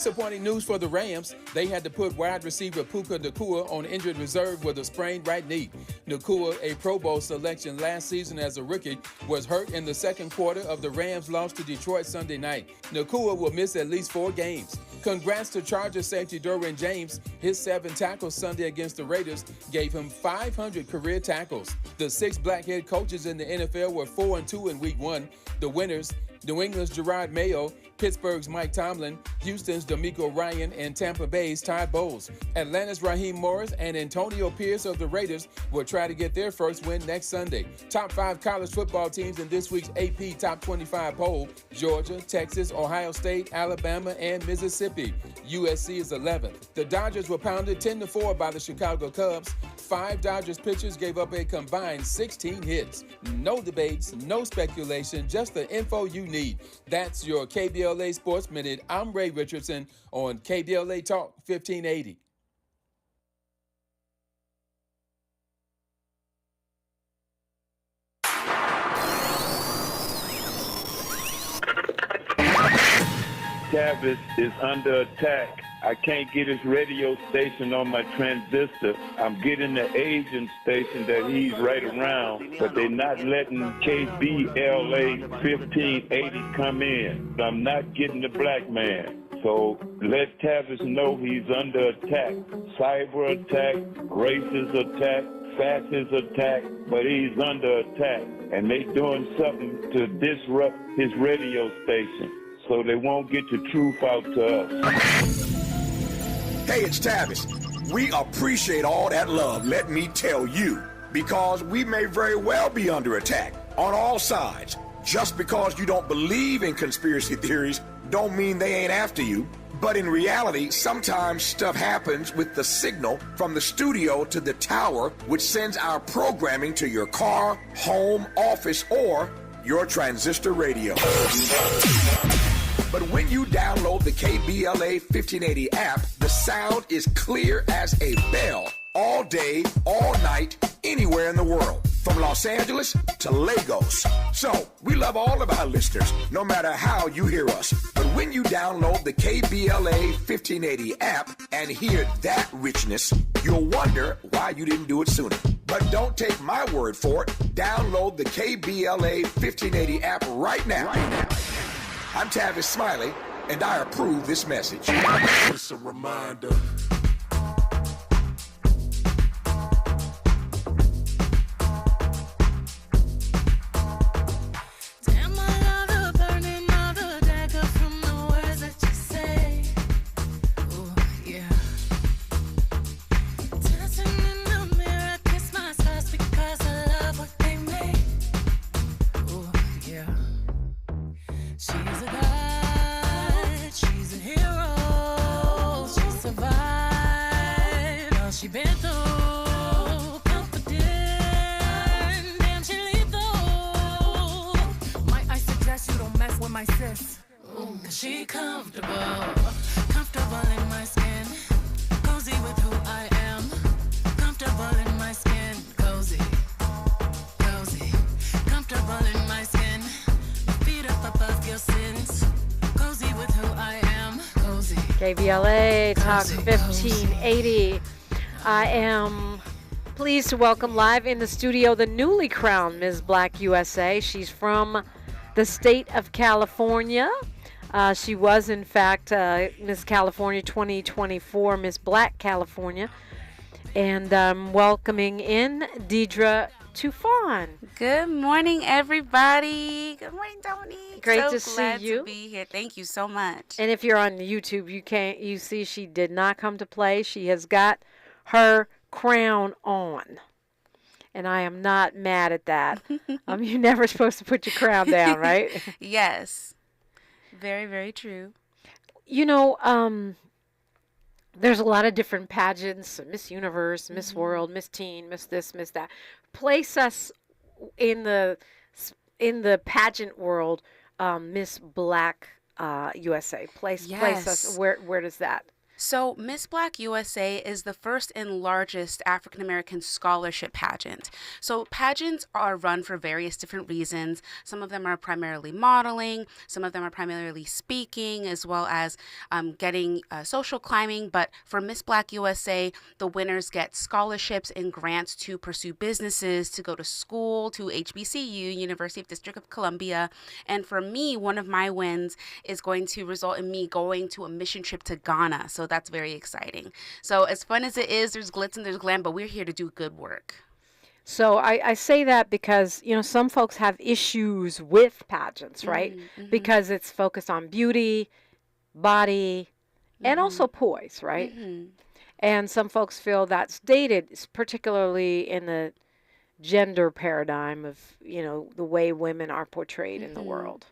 Disappointing news for the Rams. They had to put wide receiver Puka Nacua on injured reserve with a sprained right knee. Nacua, a Pro Bowl selection last season as a rookie, was hurt in the second quarter of the Rams' loss to Detroit Sunday night. Nacua will miss at least 4 games. Congrats to Chargers safety Derwin James. His 7 tackles Sunday against the Raiders gave him 500 career tackles. The 6 black head coaches in the NFL were 4-2 in Week 1. The winners, New England's Gerard Mayo, Pittsburgh's Mike Tomlin, Houston's D'Amico Ryan, and Tampa Bay's Todd Bowles. Atlanta's Raheem Morris and Antonio Pierce of the Raiders will try to get their first win next Sunday. Top 5 college football teams in this week's AP Top 25 poll: Georgia, Texas, Ohio State, Alabama, and Mississippi. USC is 11th. The Dodgers were pounded 10-4 by the Chicago Cubs. 5 Dodgers pitchers gave up a combined 16 hits. No debates, no speculation, just the info you need. That's your KBLA Sports Minute. I'm Ray Richardson on KBLA Talk 1580. Tavis is under attack. I can't get his radio station on my transistor. I'm getting the Asian station that he's right around, but they're not letting KBLA 1580 come in. I'm not getting the black man. So let Tavis know he's under attack. Cyber attack, racist attack, fascist attack, but he's under attack. And they doing something to disrupt his radio station so they won't get the truth out to us. Hey, it's Tavis. We appreciate all that love, let me tell you, because we may very well be under attack on all sides. Just because you don't believe in conspiracy theories don't mean they ain't after you. But in reality, sometimes stuff happens with the signal from the studio to the tower, which sends our programming to your car, home, office, or your transistor radio. But when you download the KBLA 1580 app, the sound is clear as a bell all day, all night, anywhere in the world, from Los Angeles to Lagos. So we love all of our listeners, no matter how you hear us. But when you download the KBLA 1580 app and hear that richness, you'll wonder why you didn't do it sooner. But don't take my word for it. Download the KBLA 1580 app right now. I'm Tavis Smiley, and I approve this message. Just a reminder. She comfortable in my skin, cozy with who I am, comfortable in my skin, cozy, comfortable in my skin, feet up above your sins, cozy with who I am, cozy. KBLA Talk 1580. I am pleased to welcome live in the studio the newly crowned Ms. Black USA. She's from the state of California. She was, in fact, Miss California 2024, Miss Black California. And welcoming in Dedra Tufon. Good morning, everybody. Good morning, Dominique. Great to glad see you. To be here. Thank you so much. And if you're on YouTube, you see she did not come to play. She has got her crown on. And I am not mad at that. You're never supposed to put your crown down, right? Yes. Very, very true. You know, there's a lot of different pageants: Miss Universe, Miss World, Miss Teen, Miss this, Miss that. Place us in the pageant world, Miss Black USA. Place us. Where does that? So Miss Black USA is the first and largest African American scholarship pageant. So pageants are run for various different reasons. Some of them are primarily modeling, some of them are primarily speaking, as well as getting social climbing. But for Miss Black USA, the winners get scholarships and grants to pursue businesses, to go to school, to HBCU, University of District of Columbia. And for me, one of my wins is going to result in me going to a mission trip to Ghana. So that's very exciting. So as fun as it is, there's glitz and there's glam, but we're here to do good work. So I say that because, some folks have issues with pageants, right? Mm-hmm. Because it's focused on beauty, body, and also poise, right? Mm-hmm. And some folks feel that's dated, particularly in the gender paradigm of, the way women are portrayed in the world.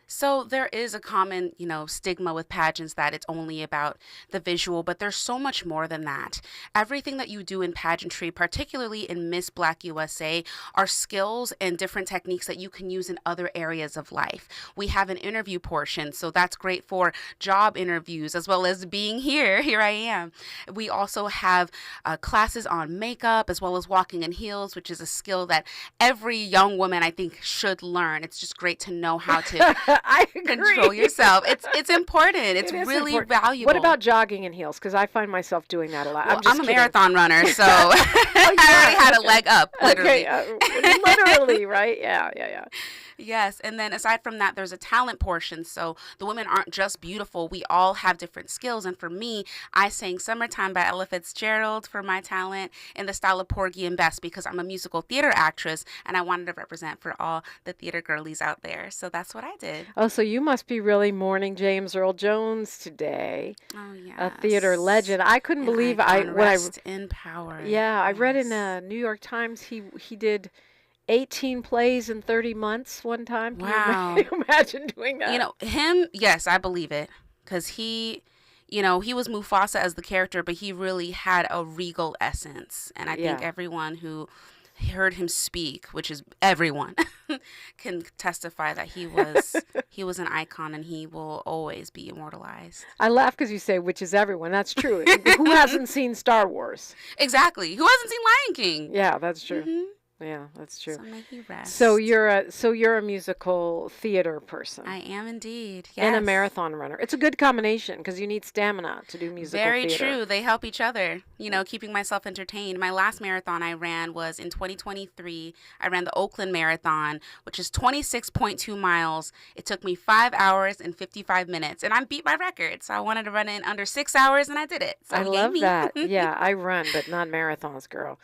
So there is a common, stigma with pageants that it's only about the visual, but there's so much more than that. Everything that you do in pageantry, particularly in Miss Black USA, are skills and different techniques that you can use in other areas of life. We have an interview portion, so that's great for job interviews as well as being here. Here I am. We also have classes on makeup as well as walking in heels, which is a skill that every young woman, I think, should learn. It's just great to know how to I agree. control yourself. It's important. It's really valuable. What about jogging in heels? Because I find myself doing that a lot. Well, I'm a marathon runner, so I already had a leg up, literally. Okay, literally, right? Yeah. Yes, and then aside from that, there's a talent portion. So the women aren't just beautiful. We all have different skills. And for me, I sang Summertime by Ella Fitzgerald for my talent in the style of Porgy and Bess because I'm a musical theater actress and I wanted to represent for all the theater girlies out there. So that's what I did. Oh, so you must be really mourning James Earl Jones today. Oh, yes. A theater legend. I couldn't believe rest in power. Yeah, I read in the New York Times he did 18 plays in 30 months one time. Wow. Can you imagine doing that? Him, yes, I believe it. Because he was Mufasa as the character, but he really had a regal essence. And I think everyone who heard him speak, which is everyone, can testify that he was an icon and he will always be immortalized. I laugh because you say, which is everyone. That's true. Who hasn't seen Star Wars? Exactly. Who hasn't seen Lion King? Yeah, that's true. Mm-hmm. Yeah, that's true. So may he rest. So you're a musical theater person. I am indeed. Yes. And a marathon runner. It's a good combination because you need stamina to do musical Very theater. true. They help each other. Keeping myself entertained. My last marathon I ran was in 2023. I ran the Oakland Marathon, which is 26.2 miles. It took me 5 hours and 55 minutes, and I beat my record. So I wanted to run it in under 6 hours, and I did it. So I love that. Yeah, I run, but not marathons, girl.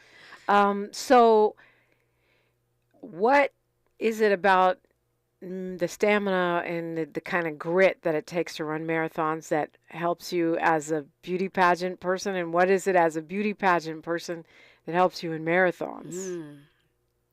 So what is it about the stamina and the kind of grit that it takes to run marathons that helps you as a beauty pageant person? And what is it as a beauty pageant person that helps you in marathons?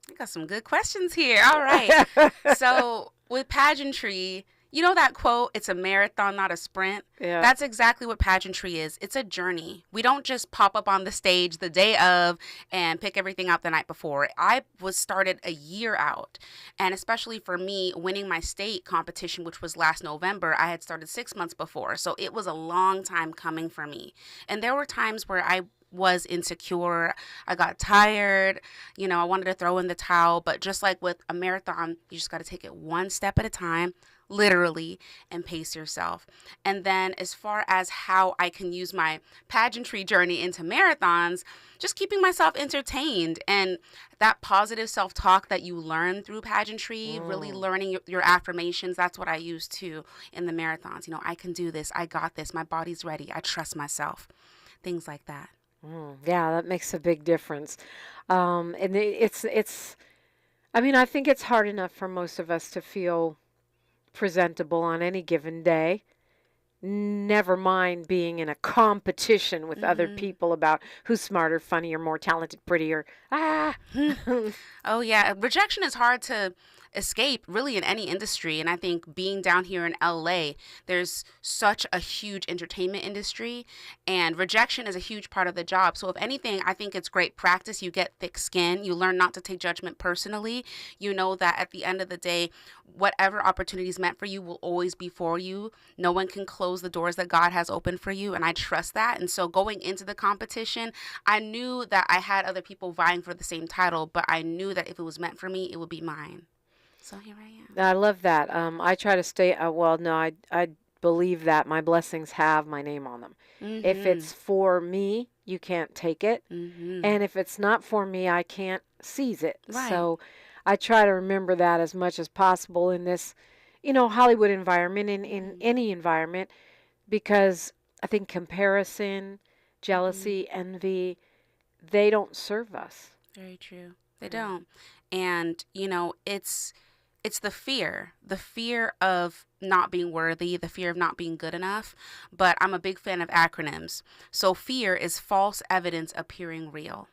I got some good questions here. All right. So with pageantry, you know that quote, it's a marathon, not a sprint? Yeah. That's exactly what pageantry is. It's a journey. We don't just pop up on the stage the day of and pick everything out the night before. I was started a year out. And especially for me, winning my state competition, which was last November, I had started 6 months before. So it was a long time coming for me. And there were times where I was insecure. I got tired. I wanted to throw in the towel. But just like with a marathon, you just got to take it one step at a time, literally, and pace yourself. And then as far as how I can use my pageantry journey into marathons, just keeping myself entertained and that positive self-talk that you learn through pageantry, really learning your affirmations. That's what I use too in the marathons. I can do this. I got this. My body's ready. I trust myself. Things like that. Yeah, that makes a big difference. And I think it's hard enough for most of us to feel presentable on any given day. Never mind being in a competition with other people about who's smarter, funnier, more talented, prettier. Oh, yeah. Rejection is hard to escape really in any industry. And I think being down here in LA, there's such a huge entertainment industry, and rejection is a huge part of the job. So if anything, I think it's great practice. You get thick skin. You learn not to take judgment personally. You know that at the end of the day, whatever opportunity is meant for you will always be for you. No one can close the doors that God has opened for you, and I trust that. And so going into the competition, I knew that I had other people vying for the same title, but I knew that if it was meant for me, it would be mine. So here I am. I love that. I try to stay, I believe that my blessings have my name on them. If it's for me, you can't take it. And if it's not for me, I can't seize it. Right. So I try to remember that as much as possible in this, Hollywood environment, in any environment, because I think comparison, jealousy, envy, they don't serve us. Very true. They don't. And, it's the fear of not being worthy, the fear of not being good enough. But I'm a big fan of acronyms. So fear is false evidence appearing real.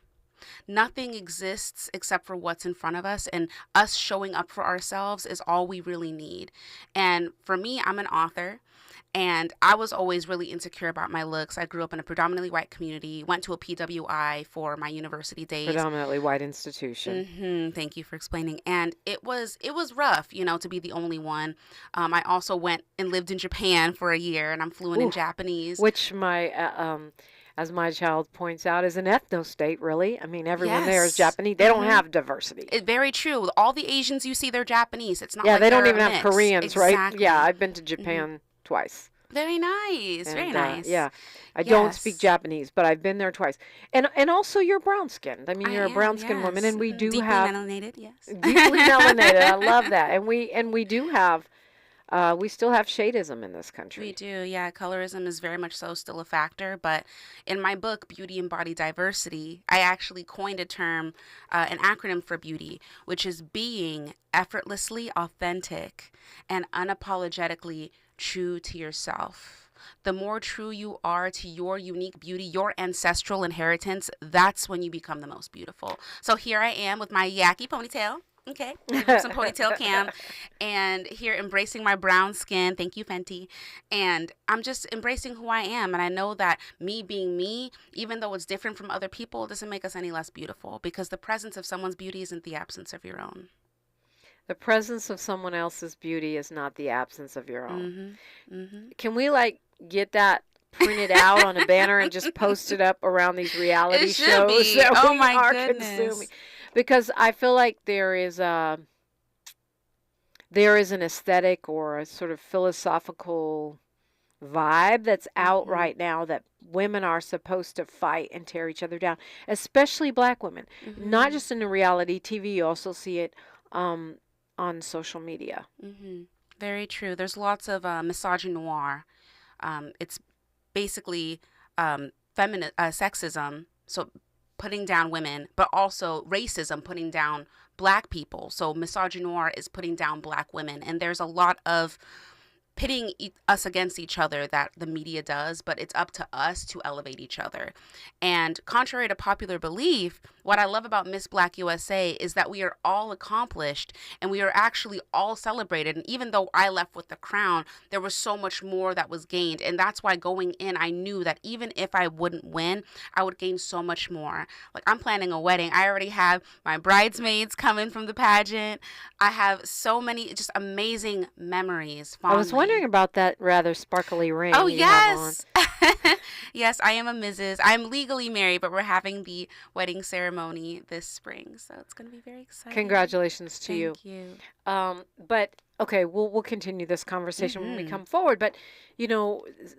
Nothing exists except for what's in front of us, and us showing up for ourselves is all we really need. And for me, I'm an author, and I was always really insecure about my looks. I grew up in a predominantly white community, went to a PWI for my university days. Predominantly white institution. Thank you for explaining. And it was rough, to be the only one. I also went and lived in Japan for a year, and I'm fluent in Japanese. Which as my child points out, is an ethno-state, really. I mean, everyone there is Japanese. They don't have diversity. Very true. All the Asians you see, they're Japanese. It's not they don't even have Koreans, right? Yeah, I've been to Japan twice. Very nice. Very nice. I don't speak Japanese, but I've been there twice. And also you're brown-skinned. I mean, you're a brown-skinned woman, and we do deeply have... melanated, yes. Deeply melanated. I love that. And we do have... we still have shadeism in this country. We do, yeah. Colorism is very much so still a factor. But in my book, Beauty and Body Diversity, I actually coined a term, an acronym for beauty, which is being effortlessly authentic and unapologetically true to yourself. The more true you are to your unique beauty, your ancestral inheritance, that's when you become the most beautiful. So here I am with my yaki ponytail. Okay, some ponytail cam, and here embracing my brown skin. Thank you, Fenty. And I'm just embracing who I am. And I know that me being me, even though it's different from other people, doesn't make us any less beautiful, because the presence of someone's beauty isn't the absence of your own. The presence of someone else's beauty is not the absence of your own. Can we get that printed out on a banner and just post it up around these reality shows that we are consuming? Because I feel like there is an aesthetic or a sort of philosophical vibe that's out right now that women are supposed to fight and tear each other down, especially black women. Not just in the reality TV, you also see it on social media. Very true. There's lots of misogynoir. It's basically sexism. So putting down women, but also racism, putting down black people. So misogynoir is putting down black women. And there's a lot of pitting us against each other that the media does, but it's up to us to elevate each other. And contrary to popular belief, what I love about Miss Black USA is that we are all accomplished and we are actually all celebrated. And even though I left with the crown, there was so much more that was gained. And that's why going in, I knew that even if I wouldn't win, I would gain so much more. Like, I'm planning a wedding. I already have my bridesmaids coming from the pageant. I have so many just amazing memories. I was wondering about that rather sparkly ring. Oh, yes. Yes, I am a Mrs. I'm legally married, but we're having the wedding ceremony this spring, so it's going to be very exciting. Congratulations to you. Thank you. But okay, we'll continue this conversation when we come forward. But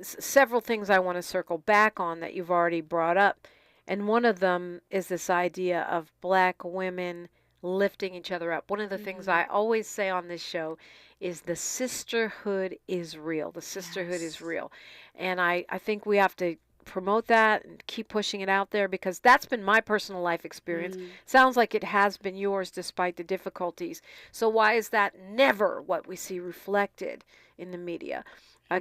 several things I want to circle back on that you've already brought up, and one of them is this idea of black women lifting each other up. One of the things I always say on this show is the sisterhood is real. The sisterhood is real. And I think we have to promote that and keep pushing it out there, because that's been my personal life experience. Sounds like it has been yours despite the difficulties. So why is that never what we see reflected in the media?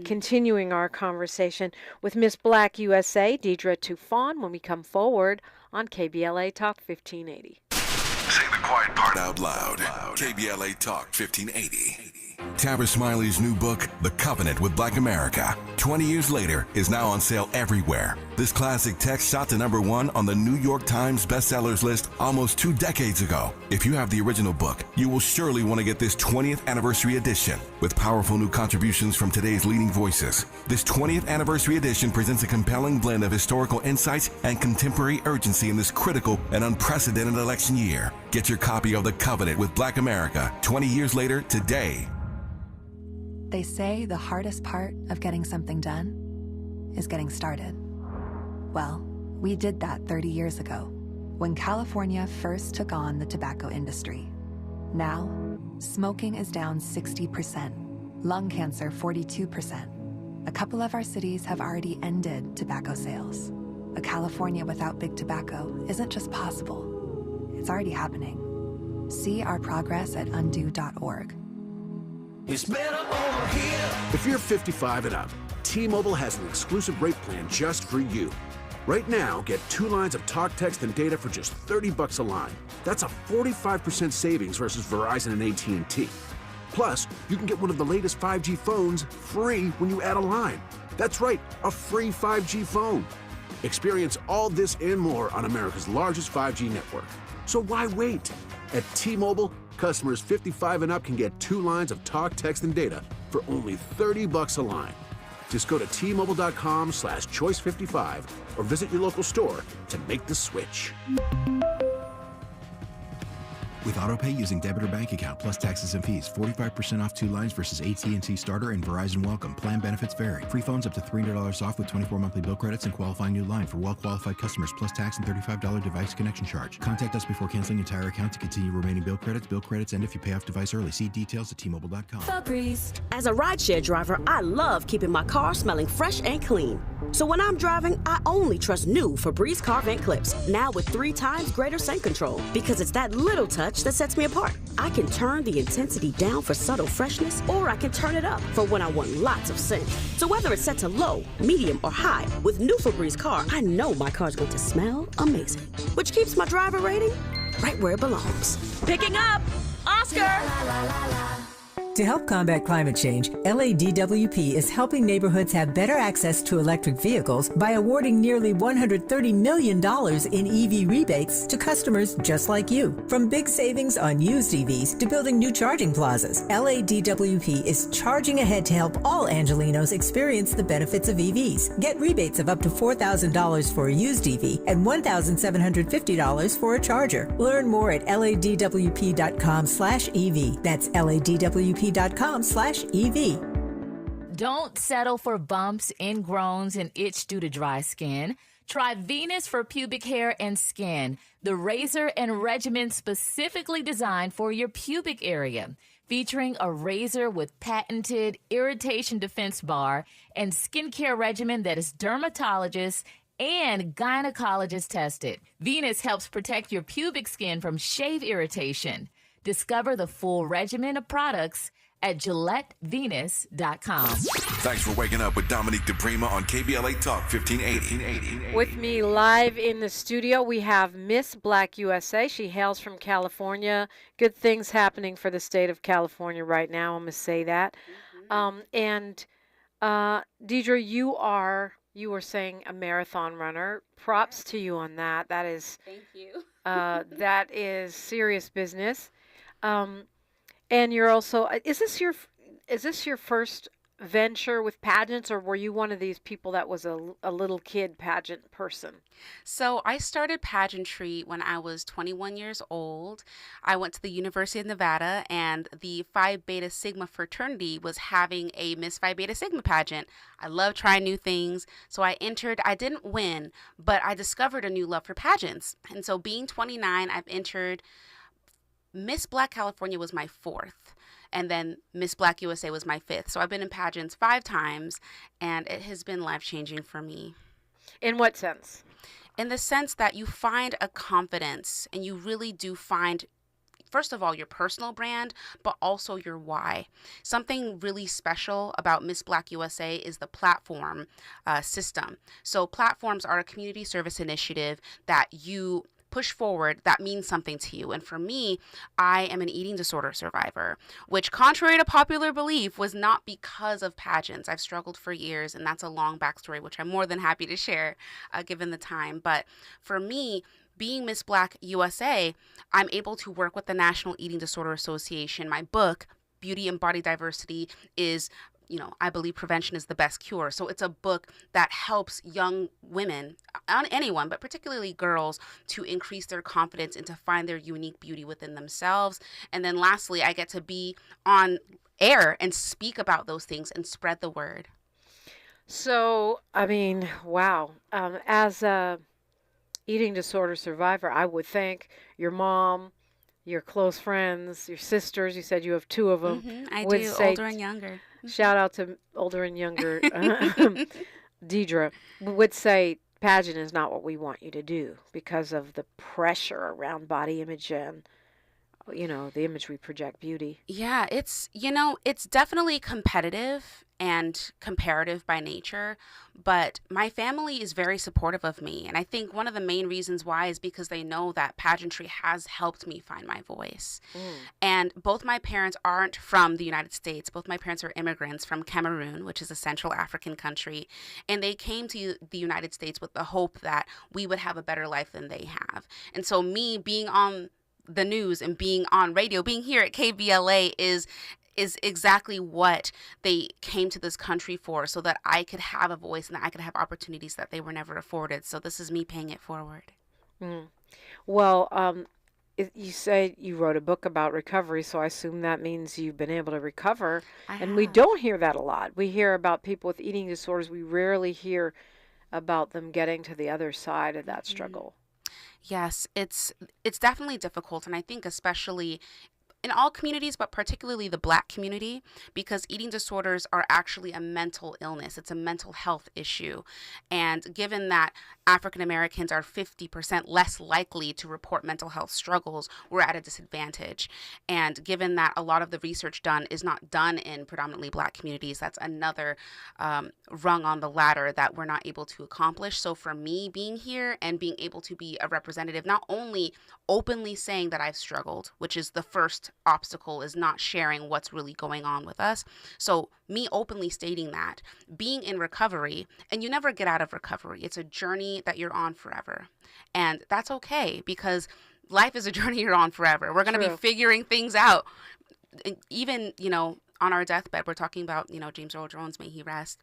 Continuing our conversation with Miss Black USA, Dedra Tufon, when we come forward on KBLA Talk 1580. Say the quiet part out loud. KBLA Talk 1580. Tavis Smiley's new book, The Covenant with Black America, 20 years later, is now on sale everywhere. This classic text shot to #1 on the New York Times bestsellers list almost 2 decades ago. If you have the original book, you will surely want to get this 20th anniversary edition with powerful new contributions from today's leading voices. This 20th anniversary edition presents a compelling blend of historical insights and contemporary urgency in this critical and unprecedented election year. Get your copy of The Covenant with Black America 20 years later today. They say the hardest part of getting something done is getting started. Well, we did that 30 years ago when California first took on the tobacco industry. Now, smoking is down 60%, lung cancer 42%. A couple of our cities have already ended tobacco sales. A California without big tobacco isn't just possible, it's already happening. See our progress at undo.org. It's better over here. If you're 55 and up, T-Mobile has an exclusive rate plan just for you. Right now, get 2 lines of talk, text, and data for just $30 a line. That's a 45% savings versus Verizon and AT&T. Plus, you can get one of the latest 5G phones free when you add a line. That's right, a free 5G phone. Experience all this and more on America's largest 5G network. So why wait? At T-Mobile, customers 55 and up can get 2 lines of talk, text, and data for only $30 a line. Just go to T-Mobile.com/choice55 or visit your local store to make the switch. With AutoPay using debit or bank account plus taxes and fees, 45% off 2 lines versus AT&T Starter and Verizon Welcome. Plan benefits vary. Free phones up to $300 off with 24 monthly bill credits and qualifying new line for well-qualified customers plus tax and $35 device connection charge. Contact us before canceling entire account to continue remaining bill credits. Bill credits end if you pay off device early. See details at T-Mobile.com. As a rideshare driver, I love keeping my car smelling fresh and clean. So when I'm driving, I only trust new Febreze car vent clips, now with 3 times greater scent control, because it's that little touch that sets me apart. I can turn the intensity down for subtle freshness, or I can turn it up for when I want lots of scent. So whether it's set to low, medium, or high, with new Febreze car, I know my car's going to smell amazing, which keeps my driver rating right where it belongs. Picking up, Oscar! To help combat climate change, LADWP is helping neighborhoods have better access to electric vehicles by awarding nearly $130 million in EV rebates to customers just like you. From big savings on used EVs to building new charging plazas, LADWP is charging ahead to help all Angelinos experience the benefits of EVs. Get rebates of up to $4,000 for a used EV and $1,750 for a charger. Learn more at ladwp.com/EV. That's ladwp.com/EV. Don't settle for bumps, ingrowns, and itch due to dry skin. Try Venus for pubic hair and skin, the razor and regimen specifically designed for your pubic area, featuring a razor with patented irritation defense bar and skincare regimen that is dermatologist and gynecologist tested. Venus helps protect your pubic skin from shave irritation. Discover the full regimen of products at GilletteVenus.com. Thanks for waking up with Dominique DiPrima on KBLA Talk 1580. With me live in the studio, we have Miss Black USA. She hails from California. Good things happening for the state of California right now. I'm going to say that. And Dedra, you were saying a marathon runner. Props to you on that. That is, thank you. That is serious business. And you're also, is this your first venture with pageants, or were you one of these people that was a little kid pageant person? So I started pageantry when I was 21 years old. I went to the University of Nevada, and the Phi Beta Sigma fraternity was having a Miss Phi Beta Sigma pageant. I love trying new things, so I entered. I didn't win, but I discovered a new love for pageants. And so being 29, I've entered. Miss Black California was my 4th, and then Miss Black USA was my 5th. So I've been in pageants 5 times, and it has been life-changing for me. In what sense? In the sense that you find a confidence, and you really do find, first of all, your personal brand, but also your why. Something really special about Miss Black USA is the platform system. So platforms are a community service initiative that you push forward, that means something to you. And for me, I am an eating disorder survivor, which, contrary to popular belief, was not because of pageants. I've struggled for years, and that's a long backstory, which I'm more than happy to share given the time. But for me, being Miss Black USA, I'm able to work with the National Eating Disorder Association. My book, Beauty and Body Diversity, is, I believe prevention is the best cure. So it's a book that helps young women, anyone, but particularly girls, to increase their confidence and to find their unique beauty within themselves. And then lastly, I get to be on air and speak about those things and spread the word. So, I mean, wow. As a eating disorder survivor, I would think your mom, your close friends, your sisters, you said you have 2 of them. I would do, say, older and younger. Shout out to older and younger. Dedra would say pageant is not what we want you to do because of the pressure around body image and, the image we project beauty. Yeah, it's definitely competitive and comparative by nature, but my family is very supportive of me. And I think one of the main reasons why is because they know that pageantry has helped me find my voice. And both my parents aren't from the United States. Both my parents are immigrants from Cameroon, which is a Central African country. And they came to the United States with the hope that we would have a better life than they have. And so me being on the news and being on radio, being here at KBLA is exactly what they came to this country for, so that I could have a voice and that I could have opportunities that they were never afforded. So this is me paying it forward. Well, you say you wrote a book about recovery, so I assume that means you've been able to recover. And we don't hear that a lot. We hear about people with eating disorders. We rarely hear about them getting to the other side of that struggle. Yes, it's definitely difficult. And I think especially in all communities, but particularly the Black community, because eating disorders are actually a mental illness. It's a mental health issue. And given that African Americans are 50% less likely to report mental health struggles, we're at a disadvantage. And given that a lot of the research done is not done in predominantly Black communities, that's another rung on the ladder that we're not able to accomplish. So for me, being here and being able to be a representative, not only openly saying that I've struggled, which is the first obstacle, is not sharing what's really going on with us. So me openly stating that, being in recovery, and you never get out of recovery. It's a journey that you're on forever. And that's okay, because life is a journey you're on forever. We're going to be figuring things out. Even, on our deathbed, we're talking about, James Earl Jones, may he rest.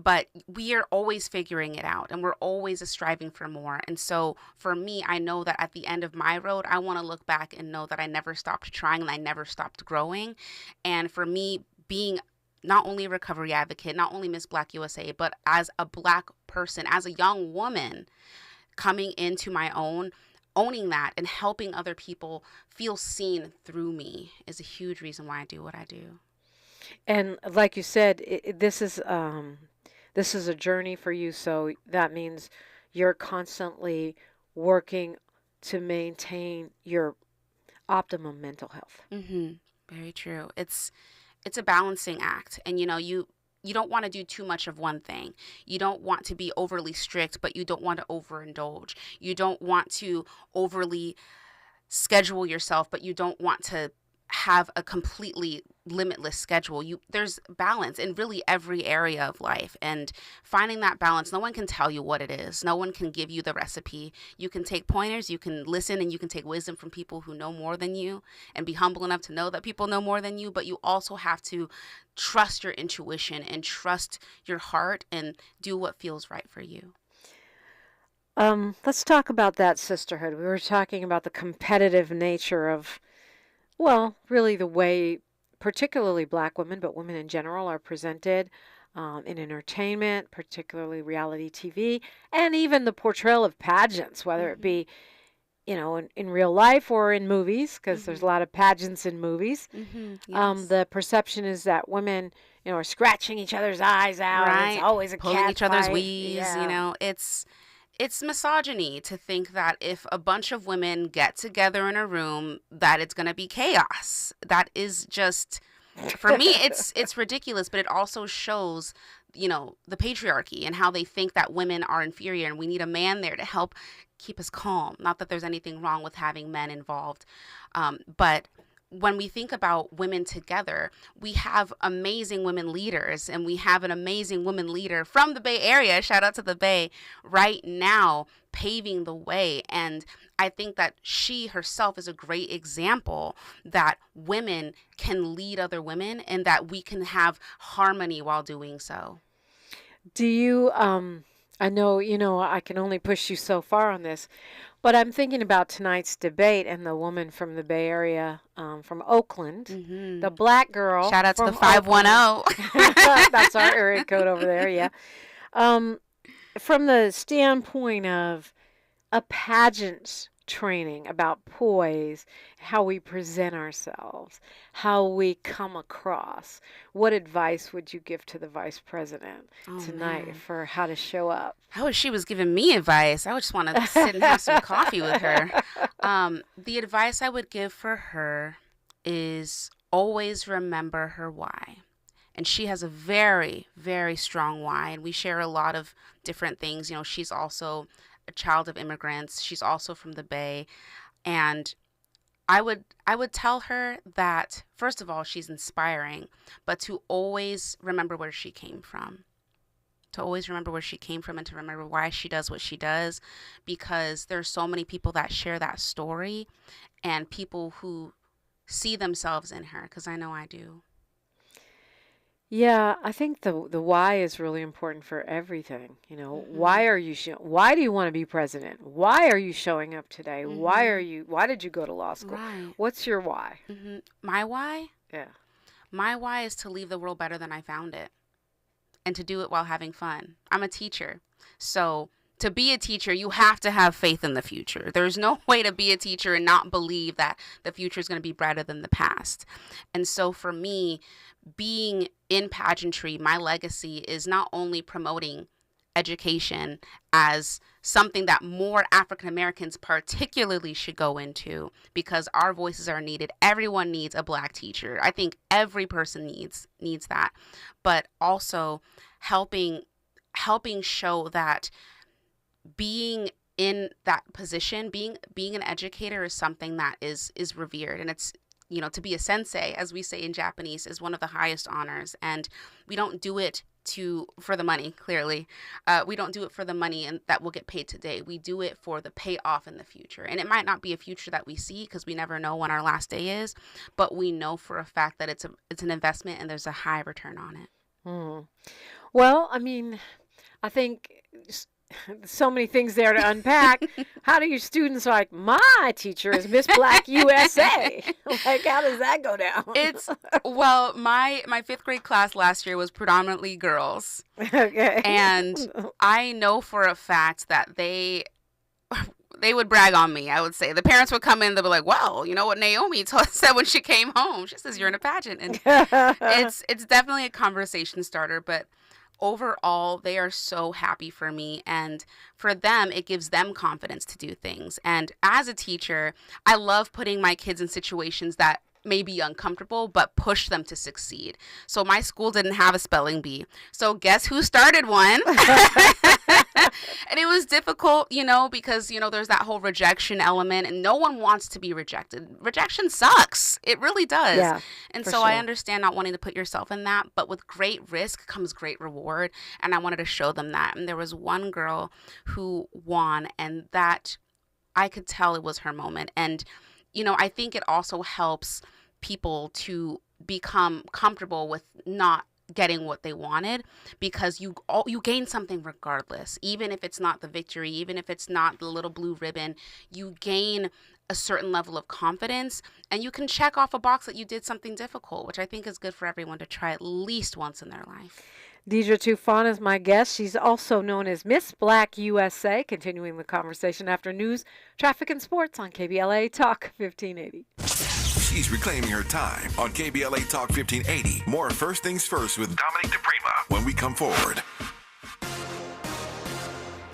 But we are always figuring it out, and we're always striving for more. And so for me, I know that at the end of my road, I want to look back and know that I never stopped trying and I never stopped growing. And for me, being not only a recovery advocate, not only Miss Black USA, but as a Black person, as a young woman coming into my own, owning that and helping other people feel seen through me is a huge reason why I do what I do. And like you said, this is a journey for you, so that means you're constantly working to maintain your optimum mental health. Very true. It's a balancing act, and you don't want to do too much of one thing. You don't want to be overly strict, but you don't want to overindulge. You don't want to overly schedule yourself, but you don't want to have a completely limitless schedule. There's balance in really every area of life, and finding that balance, no one can tell you what it is. No one can give you the recipe. You can take pointers, you can listen, and you can take wisdom from people who know more than you and be humble enough to know that people know more than you, but you also have to trust your intuition and trust your heart and do what feels right for you. Let's talk about that sisterhood. We were talking about the competitive nature of, well, really the way particularly Black women, but women in general, are presented in entertainment, particularly reality TV, and even the portrayal of pageants, whether it be, in real life or in movies, because there's a lot of pageants in movies. Yes. The perception is that women, are scratching each other's eyes out. Right. And it's always a pulling cat each other's fight. weaves. Yeah. It's misogyny to think that if a bunch of women get together in a room, that it's going to be chaos. That is just, for me, it's ridiculous, but it also shows the patriarchy and how they think that women are inferior and we need a man there to help keep us calm. Not that there's anything wrong with having men involved, but when we think about women together, we have amazing women leaders, and we have an amazing woman leader from the Bay Area, shout out to the Bay, right now paving the way. And I think that she herself is a great example that women can lead other women and that we can have harmony while doing so. Do you, I know, I can only push you so far on this, but I'm thinking about tonight's debate and the woman from the Bay Area, from Oakland, the black girl. Shout out to the 510. That's our area code over there, yeah. From the standpoint of a pageant training about poise, how we present ourselves, how we come across, what advice would you give to the vice president tonight for how to show up? I wish she was giving me advice. I would just want to sit and have some coffee with her. The advice I would give for her is always remember her why. And she has a very, very strong why. And we share a lot of different things. She's also a child of immigrants. She's also from the Bay. And I would tell her that, first of all, she's inspiring, but to always remember where she came from. To always remember where she came from and to remember why she does what she does, because there's so many people that share that story and people who see themselves in her, because I know I do. Yeah, I think the why is really important for everything. Why are you why do you want to be president? Why are you showing up today? Why did you go to law school? Right. What's your why? My why? Yeah. My why is to leave the world better than I found it, and to do it while having fun. I'm a teacher. So to be a teacher, you have to have faith in the future. There's no way to be a teacher and not believe that the future is going to be brighter than the past. And so for me, being in pageantry, my legacy is not only promoting education as something that more African Americans particularly should go into, because our voices are needed. Everyone needs a black teacher. I think every person needs that, but also helping show that being in that position, being an educator is something that is revered, and it's to be a sensei, as we say in Japanese, is one of the highest honors. And we don't do it for the money, clearly. We don't do it for the money and that we'll get paid today. We do it for the payoff in the future. And it might not be a future that we see, because we never know when our last day is, but we know for a fact that it's an investment and there's a high return on it. Well, I think so many things there to unpack. How do your students my teacher is Miss Black USA? How does that go down? My fifth grade class last year was predominantly girls. Okay. And I know for a fact that they would brag on me, I would say. The parents would come in, they'd be like, well, you know what Naomi said when she came home? She says, you're in a pageant. And it's definitely a conversation starter, but overall, they are so happy for me, and for them, it gives them confidence to do things. And as a teacher, I love putting my kids in situations that may be uncomfortable, but push them to succeed. So my school didn't have a spelling bee. So guess who started one? And it was difficult, because, there's that whole rejection element, and no one wants to be rejected. Rejection sucks. It really does. Yeah, and so I understand not wanting to put yourself in that, but with great risk comes great reward. And I wanted to show them that. And there was one girl who won, and that I could tell it was her moment. And, I think it also helps people to become comfortable with not getting what they wanted, because you gain something regardless, even if it's not the victory, even if it's not the little blue ribbon. You gain a certain level of confidence, and you can check off a box that you did something difficult, which I think is good for everyone to try at least once in their life. Dedra Tufon is my guest. She's also known as Miss Black USA. Continuing the conversation after news, traffic, and sports on KBLA Talk 1580. She's reclaiming her time on KBLA Talk 1580. More First Things First with Dominique DiPrima when we come forward.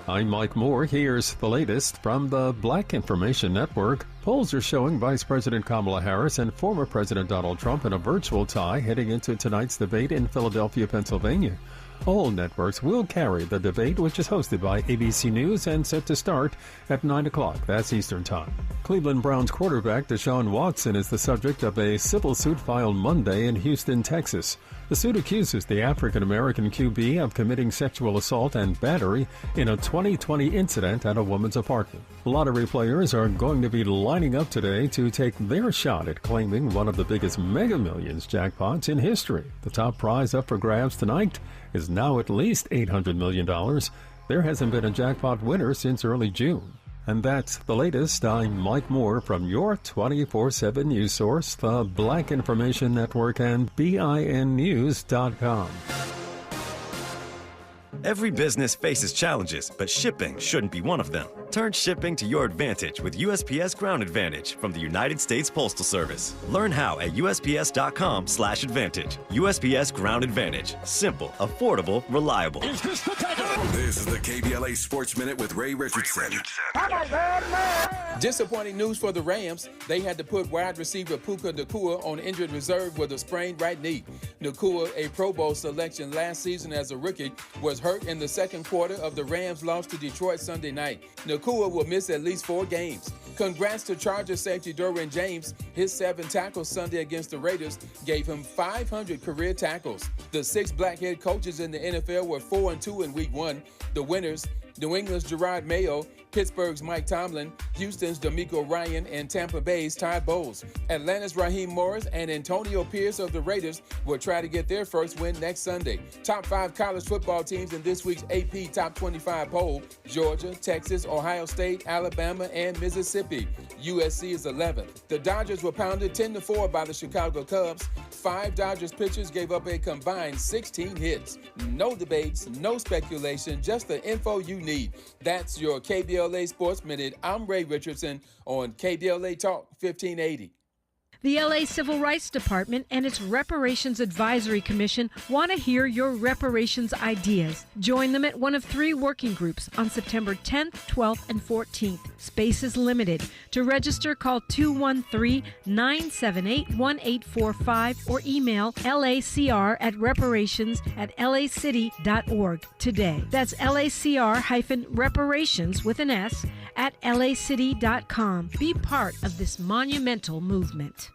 I'm Mike Moore. Here's the latest from the Black Information Network. Polls are showing Vice President Kamala Harris and former President Donald Trump in a virtual tie heading into tonight's debate in Philadelphia, Pennsylvania. All networks will carry the debate, which is hosted by ABC News and set to start at 9 o'clock. That's Eastern Time. Cleveland Browns quarterback Deshaun Watson is the subject of a civil suit filed Monday in Houston, Texas. The suit accuses the African-American QB of committing sexual assault and battery in a 2020 incident at a woman's apartment. Lottery players are going to be lining up today to take their shot at claiming one of the biggest Mega Millions jackpots in history. The top prize up for grabs tonight is now at least $800 million. There hasn't been a jackpot winner since early June. And that's the latest. I'm Mike Moore from your 24/7 news source, the Black Information Network and BINnews.com. Every business faces challenges, but shipping shouldn't be one of them. Turn shipping to your advantage with USPS Ground Advantage from the United States Postal Service. Learn how at USPS.com/advantage. USPS Ground Advantage. Simple, affordable, reliable. This is the KBLA Sports Minute with Ray Richardson. Disappointing news for the Rams. They had to put wide receiver Puka Nacua on injured reserve with a sprained right knee. Nacua, a Pro Bowl selection last season as a rookie, was hurt in the second quarter of the Rams' loss to Detroit Sunday night. Nacua will miss at least 4 games. Congrats to Chargers safety Derwin James. His 7 tackles Sunday against the Raiders gave him 500 career tackles. The 6 black head coaches in the NFL were 4-2 in Week 1. The winners, New England's Gerard Mayo, Pittsburgh's Mike Tomlin, Houston's D'Amico Ryan, and Tampa Bay's Todd Bowles. Atlanta's Raheem Morris and Antonio Pierce of the Raiders will try to get their first win next Sunday. Top 5 college football teams in this week's AP Top 25 poll: Georgia, Texas, Ohio State, Alabama, and Mississippi. USC is 11th. The Dodgers were pounded 10-4 by the Chicago Cubs. 5 Dodgers pitchers gave up a combined 16 hits. No debates, no speculation, just the info you need. That's your KBLA Sports Minute. I'm Ray Richardson on KBLA Talk 1580. The LA Civil Rights Department and its Reparations Advisory Commission want to hear your reparations ideas. Join them at one of 3 working groups on September 10th, 12th, and 14th. Space is limited. To register, call 213-978-1845 or email lacr@reparations@lacity.org today. That's LACR-reparations with an S at lacity.com. Be part of this monumental movement.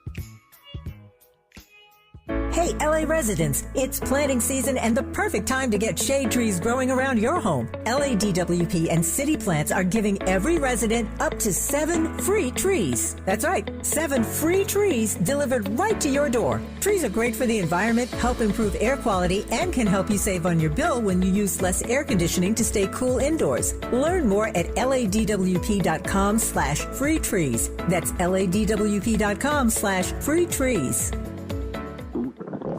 Hey, LA residents, it's planting season and the perfect time to get shade trees growing around your home. LADWP and City Plants are giving every resident up to 7 free trees. That's right, 7 free trees delivered right to your door. Trees are great for the environment, help improve air quality, and can help you save on your bill when you use less air conditioning to stay cool indoors. Learn more at ladwp.com/free trees. That's ladwp.com/free trees.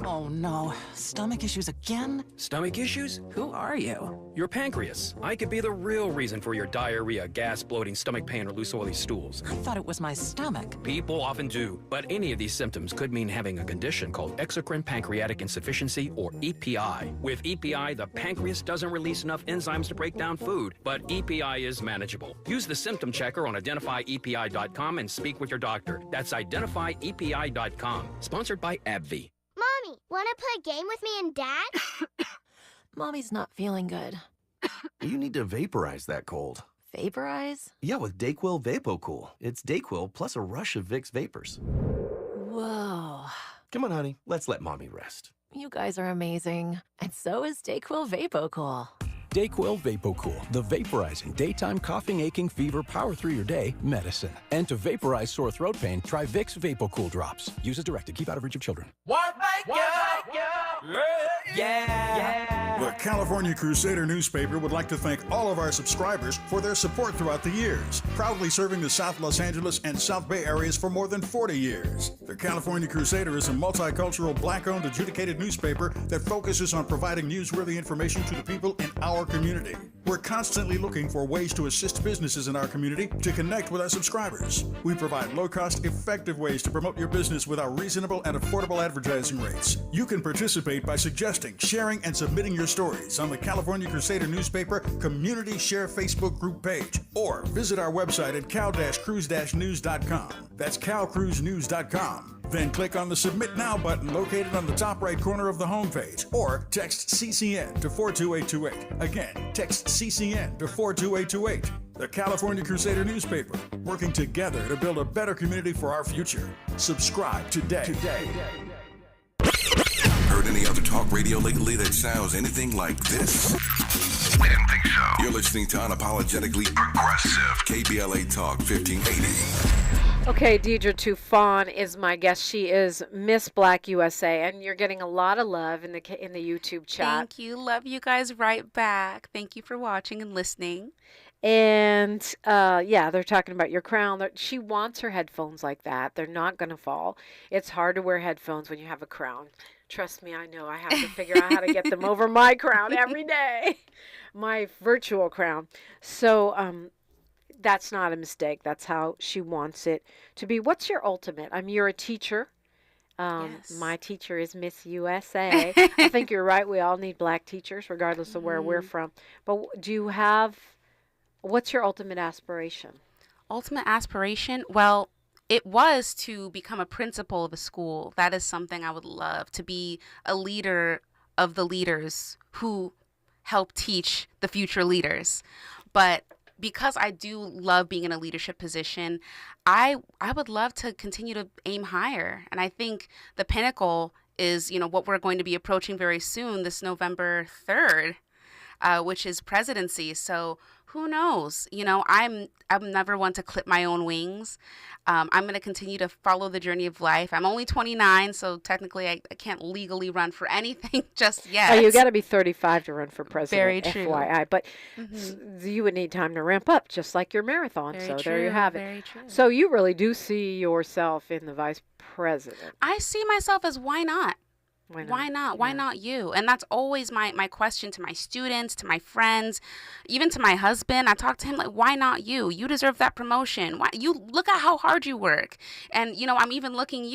Oh no, stomach issues again? Stomach issues? Who are you? Your pancreas. I could be the real reason for your diarrhea, gas, bloating, stomach pain, or loose oily stools. I thought it was my stomach. People often do, but any of these symptoms could mean having a condition called exocrine pancreatic insufficiency, or EPI. With EPI, the pancreas doesn't release enough enzymes to break down food, but EPI is manageable. Use the symptom checker on identifyepi.com and speak with your doctor. That's identifyepi.com. Sponsored by AbbVie. Mommy, want to play a game with me and Dad? Mommy's not feeling good. You need to vaporize that cold. Vaporize? Yeah, with Dayquil VapoCool. It's Dayquil plus a rush of Vicks vapors. Whoa. Come on, honey. Let's let Mommy rest. You guys are amazing. And so is Dayquil VapoCool. Dayquil VapoCool, the vaporizing daytime coughing, aching, fever, power through your day medicine. And to vaporize sore throat pain, try Vicks VapoCool drops. Use as directed. Keep out of reach of children. The California Crusader newspaper would like to thank all of our subscribers for their support throughout the years, proudly serving the South Los Angeles and South Bay areas for more than 40 years. The California Crusader is a multicultural, black-owned, adjudicated newspaper that focuses on providing newsworthy information to the people in our community. We're constantly looking for ways to assist businesses in our community to connect with our subscribers. We provide low-cost, effective ways to promote your business with our reasonable and affordable advertising rates. You can participate by suggesting, sharing, and submitting your stories on the California Crusader newspaper Community Share Facebook group page, or visit our website at cal-cruise-news.com. That's calcruisenews.com. Then click on the Submit Now button located on the top right corner of the homepage, or text CCN to 42828. Again, text CCN to 42828. The California Crusader newspaper, working together to build a better community for our future. Subscribe today. Heard any other talk radio lately that sounds anything like this? We didn't think so. You're listening to Unapologetically Progressive, KBLA Talk 1580. Okay, Dedra Tufon is my guest. She is Miss Black USA, and you're getting a lot of love in the YouTube chat. Thank you. Love you guys right back. Thank you for watching and listening. And yeah, they're talking about your crown. She wants her headphones like that. They're not going to fall. It's hard to wear headphones when you have a crown. Trust me, I know. I have to figure out how to get them over my crown every day, my virtual crown. So that's not a mistake. That's how she wants it to be. What's your ultimate? You're a teacher. Yes. My teacher is Miss USA. I think you're right. We all need black teachers, regardless of where we're from. But what's your ultimate aspiration? Ultimate aspiration? Well, it was to become a principal of a school. That is something I would love, to be a leader of the leaders who help teach the future leaders. But because I do love being in a leadership position, I would love to continue to aim higher. And I think the pinnacle is, what we're going to be approaching very soon, this November 3rd, which is presidency. So who knows? I'm never one to clip my own wings. I'm going to continue to follow the journey of life. I'm only 29, so technically I can't legally run for anything just yet. Oh, you got to be 35 to run for president. Very true. FYI. But you would need time to ramp up, just like your marathon. Very so true, there you have it. very true. So you really do see yourself in the vice president. I see myself as why not? Why not? Why not you? And that's always my question to my students, to my friends, even to my husband. I talk to him like, why not you? You deserve that promotion. Why you look at how hard you work. And I'm even looking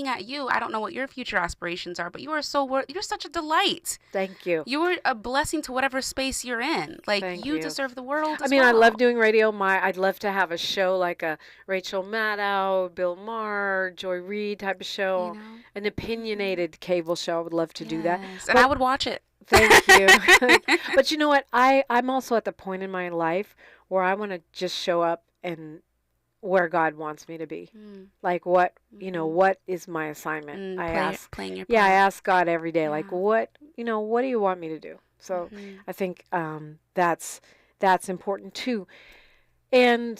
at you. I don't know what your future aspirations are, but you are you're such a delight. Thank you. You are a blessing to whatever space you're in. Like Thank you you. deserve the world. As I well. love doing radio. I'd love to have a show like a Rachel Maddow, Bill Maher, Joy Reid type of show, an opinionated cable show. I would love to do that. And I would watch it. Thank you. But you know what? I'm also at the point in my life where I want to just show up and where God wants me to be. Like what is my assignment? Playing your part. I ask God every day, like what do you want me to do? So I think that's important too. And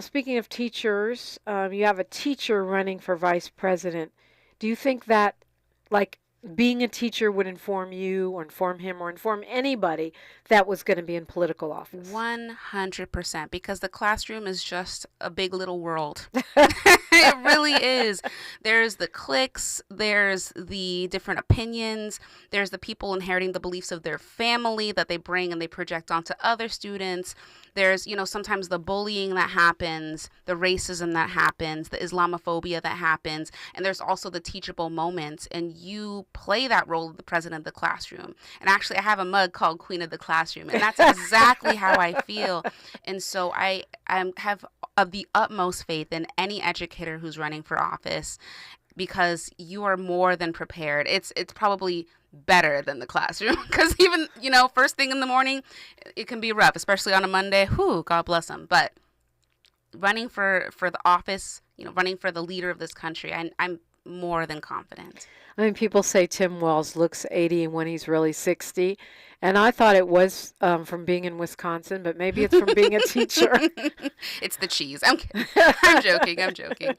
speaking of teachers, you have a teacher running for vice president. Do you think that, like, being a teacher would inform you or inform him or inform anybody that was going to be in political office? 100%, because the classroom is just a big little world. It really is. There's the cliques, there's the different opinions, there's the people inheriting the beliefs of their family that they bring and they project onto other students. There's, sometimes the bullying that happens, the racism that happens, the Islamophobia that happens, and there's also the teachable moments, and you play that role of the president of the classroom. And actually, I have a mug called Queen of the Classroom, and that's exactly how I feel. And so I have the utmost faith in any educator who's running for office, because you are more than prepared. It's probably better than the classroom, because even first thing in the morning it can be rough, especially on a Monday. God bless them. But running for the office, running for the leader of this country, I'm more than confident. People say Tim Wells looks 80 when he's really 60. And I thought it was from being in Wisconsin, but maybe it's from being a teacher. It's the cheese. I'm kidding. I'm joking.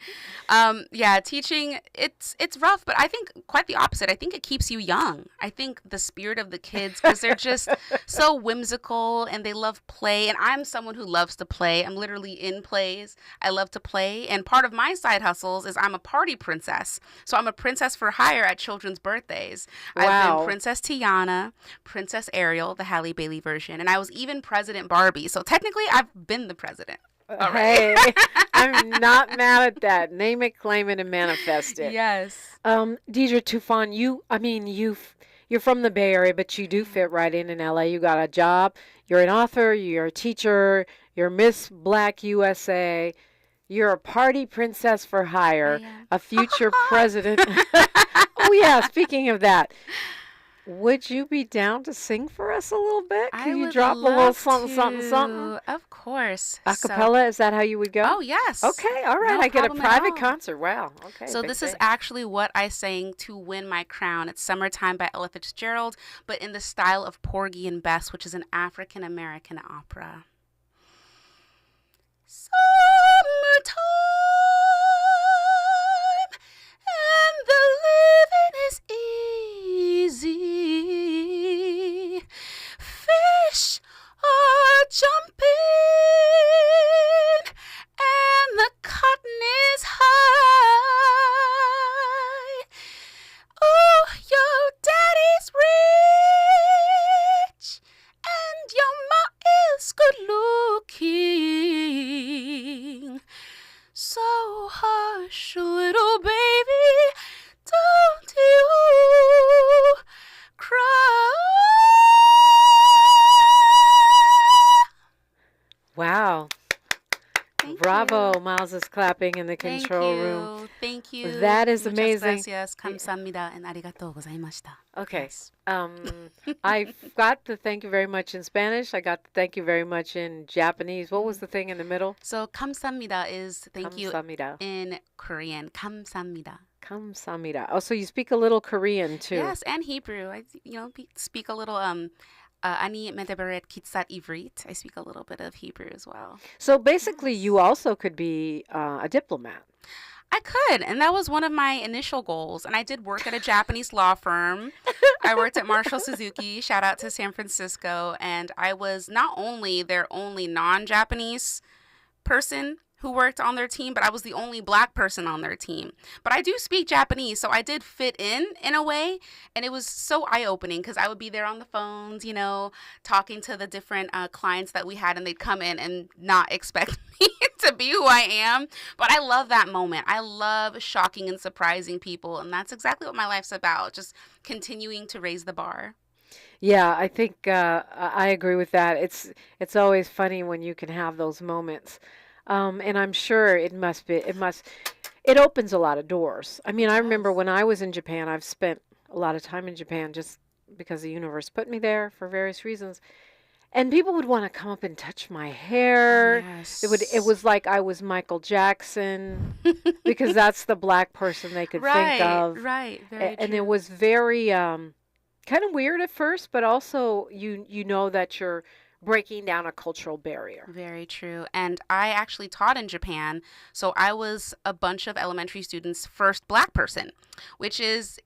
Teaching, it's rough, but I think quite the opposite. I think it keeps you young. I think the spirit of the kids, because they're just so whimsical and they love play. And I'm someone who loves to play. I'm literally in plays. I love to play. And part of my side hustles is I'm a party princess. So I'm a princess for hire at children's birthdays. Wow. I've been Princess Tiana, Princess Ariel, the Halle Bailey version, and I was even President Barbie. So technically, I've been the president. All right. Hey, I'm not mad at that. Name it, claim it, and manifest it. Yes. Dedra Tufon, you're from the Bay Area, but you do fit right in LA. You got a job. You're an author. You're a teacher. You're Miss Black USA. You're a party princess for hire, a future president. Oh, yeah, speaking of that, would you be down to sing for us a little bit? Can you drop a little something? Of course. A cappella, is that how you would go? Oh, yes. Okay, all right. No I get a problem at private all. concert. Wow. Okay. So this is actually what I sang to win my crown. It's Summertime by Ella Fitzgerald, but in the style of Porgy and Bess, which is an African-American opera. Summertime, and the living is easy. Fish are jumping, and the cotton is high. Oh, your daddy's rich, and your ma is good looking. So hush, little baby, don't you cry. Wow. Bravo. Miles is clapping in the control room. Thank you. That is Muchas amazing. gracias. 감사합니다. And arigatou gozaimashita. Okay. I got the thank you very much in Spanish. I got the thank you very much in Japanese. What was the thing in the middle? So 감사합니다 is thank 감사합니다. you in Korean. 감사합니다. 감사합니다. Oh, so you speak a little Korean too. Yes, and Hebrew. I speak a little אני מדברת קצת עברית. I speak a little bit of Hebrew as well. So basically you also could be a diplomat. I could, and that was one of my initial goals. And I did work at a Japanese law firm. I worked at Marshall Suzuki, shout out to San Francisco, and I was not only their only non-Japanese person who worked on their team, but I was the only black person on their team. But I do speak Japanese, so I did fit in a way, and it was so eye-opening because I would be there on the phones, talking to the different clients that we had, and they'd come in and not expect me to be who I am. But I love that moment. I love shocking and surprising people, and that's exactly what my life's about, just continuing to raise the bar. Yeah, I think I agree with that. It's always funny when you can have those moments. And I'm sure it opens a lot of doors. I mean, I remember when I was in Japan, I've spent a lot of time in Japan just because the universe put me there for various reasons. And people would want to come up and touch my hair. Yes. It was like I was Michael Jackson because that's the black person they could think of. Right, very And true. it was very kind of weird at first, but also you know that you're breaking down a cultural barrier. Very true. And I actually taught in Japan, so I was a bunch of elementary students' first black person, which is,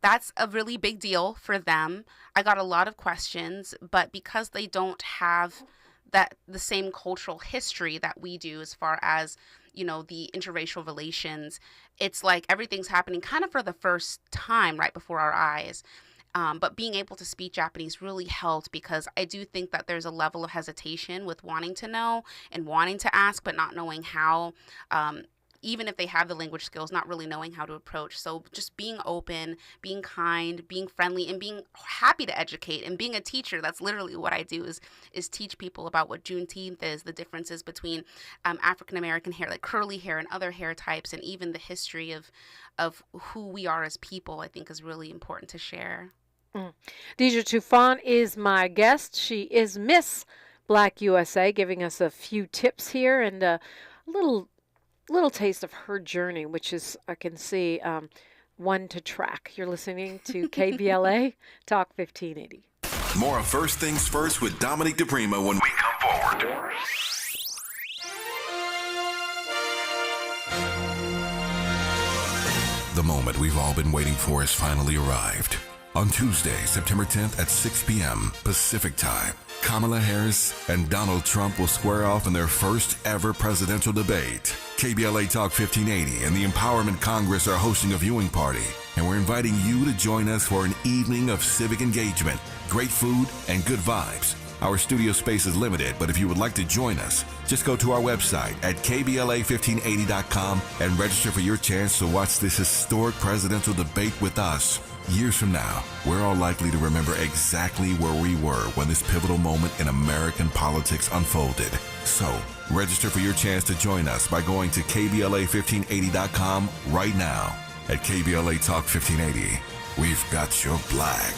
that's a really big deal for them. I got a lot of questions, but because they don't have the same cultural history that we do as far as, the interracial relations, it's like everything's happening kind of for the first time right before our eyes. But being able to speak Japanese really helped because I do think that there's a level of hesitation with wanting to know and wanting to ask, but not knowing how, even if they have the language skills, not really knowing how to approach. So just being open, being kind, being friendly, and being happy to educate. And being a teacher, that's literally what I do is teach people about what Juneteenth is, the differences between African-American hair, like curly hair and other hair types, and even the history of who we are as people, I think is really important to share. Dedra Tufon is my guest. She is Miss Black USA, giving us a few tips here and a little taste of her journey, which is, I can see, one to track. You're listening to KBLA Talk 1580. More of First Things First with Dominique DiPrima when we come forward. The moment we've all been waiting for has finally arrived. On Tuesday, September 10th at 6 p.m. Pacific Time, Kamala Harris and Donald Trump will square off in their first ever presidential debate. KBLA Talk 1580 and the Empowerment Congress are hosting a viewing party, and we're inviting you to join us for an evening of civic engagement, great food, and good vibes. Our studio space is limited, but if you would like to join us, just go to our website at kbla1580.com and register for your chance to watch this historic presidential debate with us. Years from now, we're all likely to remember exactly where we were when this pivotal moment in American politics unfolded. So, register for your chance to join us by going to KBLA1580.com right now. At KBLA Talk 1580, we've got your black.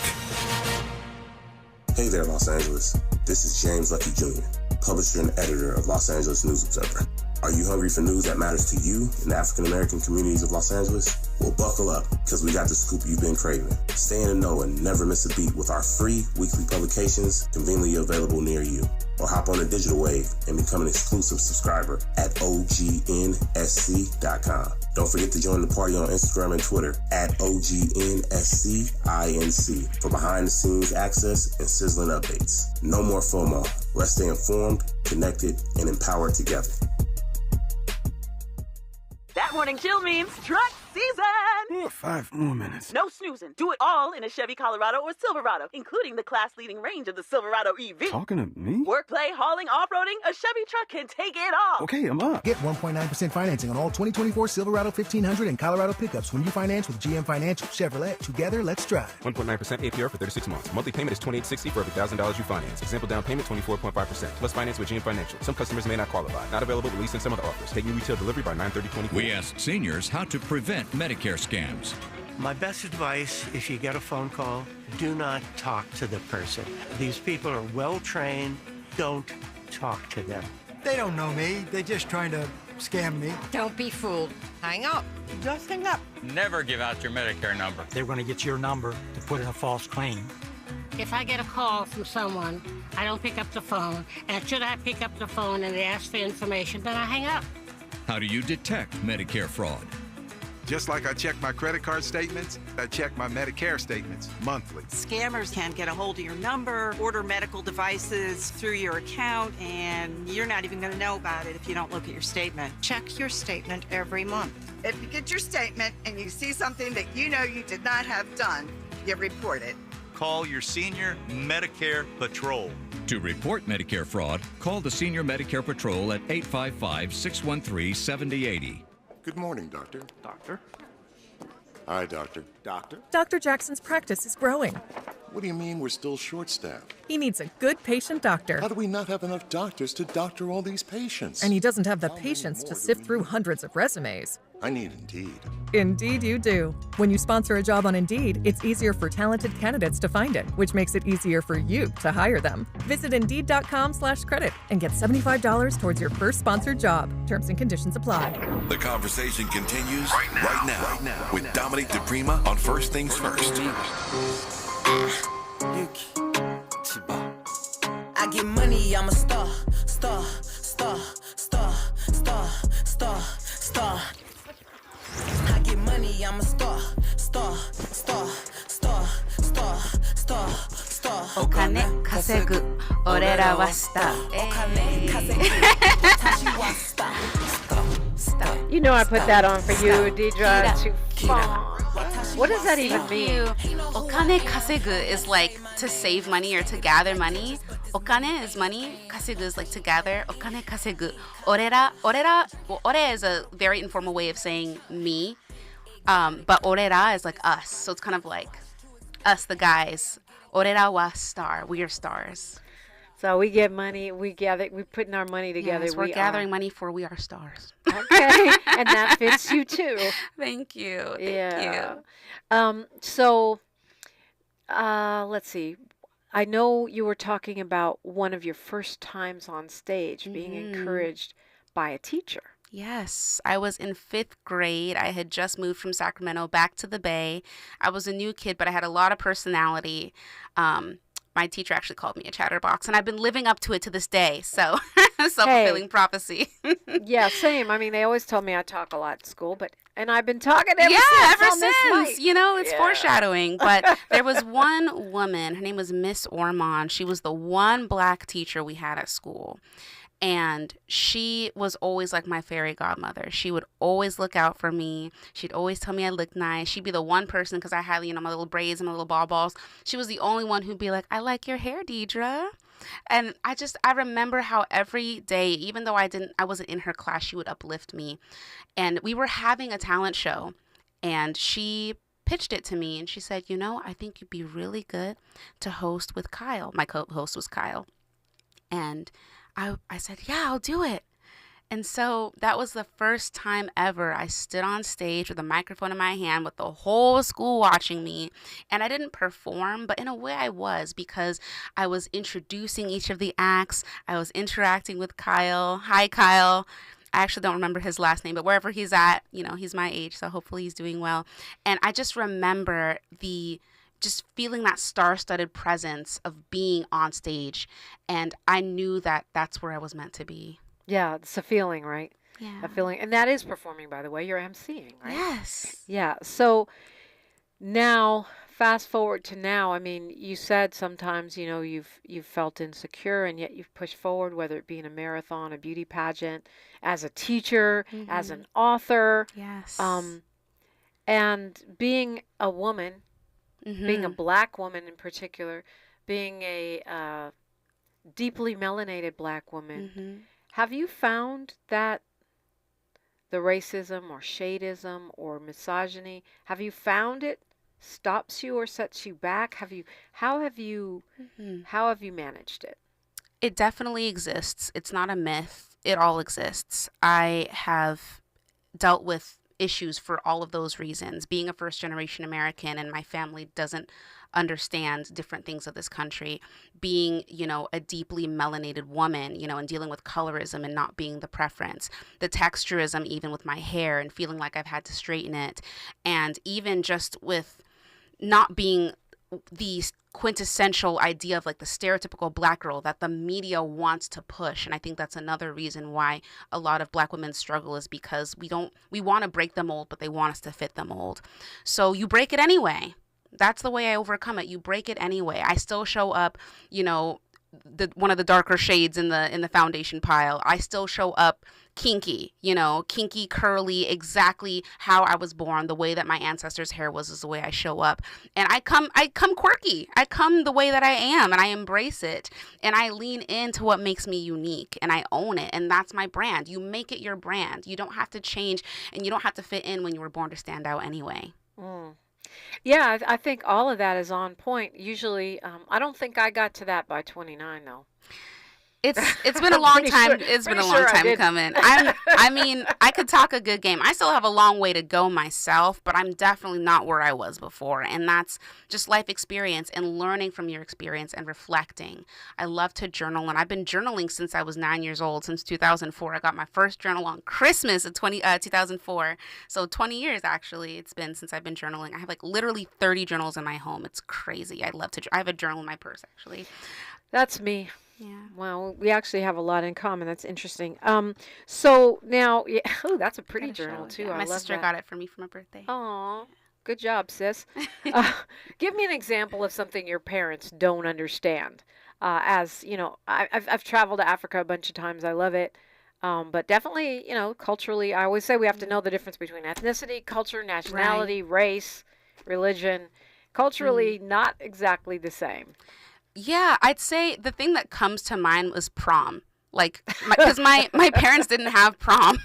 Hey there, Los Angeles. This is James Lucky Jr., publisher and editor of Los Angeles News Observer. Are you hungry for news that matters to you in the African-American communities of Los Angeles? Well, buckle up, because we got the scoop you've been craving. Stay in the know and never miss a beat with our free weekly publications conveniently available near you. Or hop on the digital wave and become an exclusive subscriber at OGNSC.com. Don't forget to join the party on Instagram and Twitter at OGNSCINC for behind-the-scenes access and sizzling updates. No more FOMO. Let's stay informed, connected, and empowered together. That morning chill means truck season. 5 more minutes. No snoozing. Do it all in a Chevy Colorado or Silverado, including the class-leading range of the Silverado EV. Talking to me? Work, play, hauling, off-roading, a Chevy truck can take it all. Okay, I'm up. Get 1.9% financing on all 2024 Silverado 1500 and Colorado pickups when you finance with GM Financial. Chevrolet, together, let's drive. 1.9% APR for 36 months. Monthly payment is $28.60 for every $1,000 you finance. Example down payment 24.5%. Plus finance with GM Financial. Some customers may not qualify. Not available, at least in some other offers. Take new retail delivery by 9/30/24. We asked seniors how to prevent Medicare scams. My best advice, if you get a phone call, do not talk to the person. These people are well-trained. Don't talk to them. They don't know me. They're just trying to scam me. Don't be fooled. Hang up. Just hang up. Never give out your Medicare number. They're going to get your number to put in a false claim. If I get a call from someone, I don't pick up the phone. And should I pick up the phone and they ask for information, then I hang up. How do you detect Medicare fraud? Just like I check my credit card statements, I check my Medicare statements monthly. Scammers can get a hold of your number, order medical devices through your account, and you're not even going to know about it if you don't look at your statement. Check your statement every month. If you get your statement and you see something that you know you did not have done, you report it. Call your senior Medicare Patrol. To report Medicare fraud, call the Senior Medicare Patrol at 855-613-7080. Good morning, Doctor. Doctor? Hi, Doctor. Doctor? Dr. Jackson's practice is growing. What do you mean we're still short-staffed? He needs a good patient doctor. How do we not have enough doctors to doctor all these patients? And he doesn't have the patience to sift through hundreds of resumes. I need Indeed. Indeed you do. When you sponsor a job on Indeed, it's easier for talented candidates to find it, which makes it easier for you to hire them. Visit Indeed.com/credit and get $75 towards your first sponsored job. Terms and conditions apply. The conversation continues right now with Dominique DiPrima on First Things First. I get money, I'm a star. I get money, I'm a star. お金稼ぐ俺らはスター。 You know I put that on for you, Dedra Tufon. What does that even mean? お金稼ぐ is like to save money or to gather money. お金 is money. 稼ぐ is like to gather. お金稼ぐ。俺ら well, 俺 is a very informal way of saying me. But 俺ら is like us. So it's kind of like us, the guys. 俺らは star. We are stars. So we get money, we gather, we're putting our money together. Yes, we're gathering money for We Are Stars. Okay, and that fits you too. Thank you. Thank you. So, let's see. I know you were talking about one of your first times on stage, being encouraged by a teacher. Yes, I was in 5th grade. I had just moved from Sacramento back to the Bay. I was a new kid, but I had a lot of personality. My teacher actually called me a chatterbox, and I've been living up to it to this day. So, self-fulfilling prophecy. Yeah, same. I mean, they always told me I talk a lot at school, and I've been talking ever since. You know, it's foreshadowing. But there was one woman, her name was Miss Ormond. She was the one black teacher we had at school. And she was always like my fairy godmother. She would always look out for me. She'd always tell me I looked nice. She'd be the one person, because I had, my little braids and my little balls. She was the only one who'd be like, I like your hair, Dedra. And I remember how every day, even though I wasn't in her class, she would uplift me. And we were having a talent show, and she pitched it to me, and she said, I think you'd be really good to host with Kyle. My co-host was Kyle. And I said, yeah, I'll do it. And so that was the first time ever I stood on stage with a microphone in my hand with the whole school watching me. And I didn't perform, but in a way I was, because I was introducing each of the acts. I was interacting with Kyle. Hi, Kyle. I actually don't remember his last name, but wherever he's at, he's my age, so hopefully he's doing well. And I just remember just feeling that star-studded presence of being on stage. And I knew that that's where I was meant to be. Yeah, it's a feeling, right? Yeah. A feeling. And that is performing, by the way. You're emceeing, right? Yes. Yeah. So now, fast forward to now, I mean, you said sometimes, you've felt insecure, and yet you've pushed forward, whether it be in a marathon, a beauty pageant, as a teacher, as an author. Yes. And being a woman, being a Black woman in particular, being a deeply melanated Black woman, have you found that the racism or shadeism or misogyny, have you found it stops you or sets you back? How have you managed it? It definitely exists. It's not a myth. It all exists. I have dealt with issues for all of those reasons. Being a first-generation American, and my family doesn't understand different things of this country. Being, a deeply melanated woman, and dealing with colorism and not being the preference. The texturism, even with my hair, and feeling like I've had to straighten it. And even just with not being the quintessential idea of like the stereotypical Black girl that the media wants to push. And I think that's another reason why a lot of Black women struggle, is because we want to break the mold, but they want us to fit the mold. So you break it anyway. That's the way I overcome it. You break it anyway. I still show up, one of the darker shades in the foundation pile. I still show up kinky, kinky, curly, exactly how I was born. The way that my ancestors' hair was is the way I show up. And I come quirky. I come the way that I am, and I embrace it. And I lean into what makes me unique, and I own it. And that's my brand. You make it your brand. You don't have to change, and you don't have to fit in when you were born to stand out anyway. Yeah, I think all of that is on point. Usually, I don't think I got to that by 29, though. It's been a long time. It's been a long time coming. I could talk a good game. I still have a long way to go myself, but I'm definitely not where I was before. And that's just life experience and learning from your experience and reflecting. I love to journal, and I've been journaling since I was 9 years old, since 2004. I got my first journal on Christmas of 2004. So 20 years, actually, it's been since I've been journaling. I have like literally 30 journals in my home. It's crazy. I have a journal in my purse, actually. That's me. Yeah. Well, we actually have a lot in common. That's interesting. So now, that's a pretty journal too. Yeah, I my love sister that. got it for me for my birthday. Aw, good job, sis. Give me an example of something your parents don't understand. I've traveled to Africa a bunch of times. I love it. But definitely, culturally, I always say we have to know the difference between ethnicity, culture, nationality, race, religion. Culturally, not exactly the same. Yeah, I'd say the thing that comes to mind was prom. Like, because my parents didn't have prom.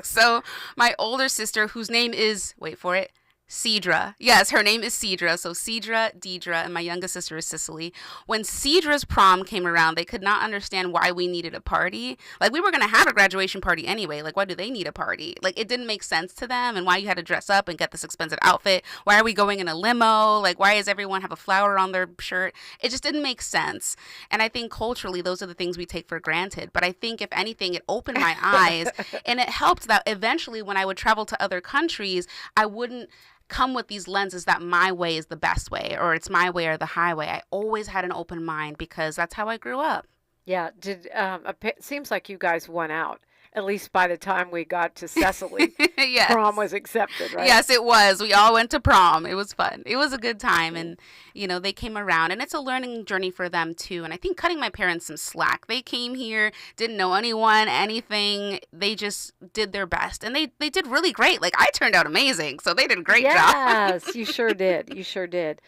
So my older sister, whose name is, wait for it, Cedra. Yes, her name is Cedra. So Cedra, Dedra, and my youngest sister is Cicely. When Cedra's prom came around, they could not understand why we needed a party. Like, we were going to have a graduation party anyway. Like, why do they need a party? Like, it didn't make sense to them, and why you had to dress up and get this expensive outfit. Why are we going in a limo? Like, why does everyone have a flower on their shirt? It just didn't make sense. And I think culturally, those are the things we take for granted. But I think, if anything, it opened my eyes, and it helped that eventually when I would travel to other countries, I wouldn't come with these lenses that my way is the best way, or it's my way or the highway. I always had an open mind because that's how I grew up. Yeah. It seems like you guys won out, at least by the time we got to Cecily. Yes. Prom was accepted, right? Yes, it was. We all went to prom. It was fun. It was a good time. And, they came around, and it's a learning journey for them too. And I think cutting my parents some slack. They came here, didn't know anyone, anything. They just did their best, and they did really great. Like, I turned out amazing. So they did a great job. Yes, you sure did. You sure did.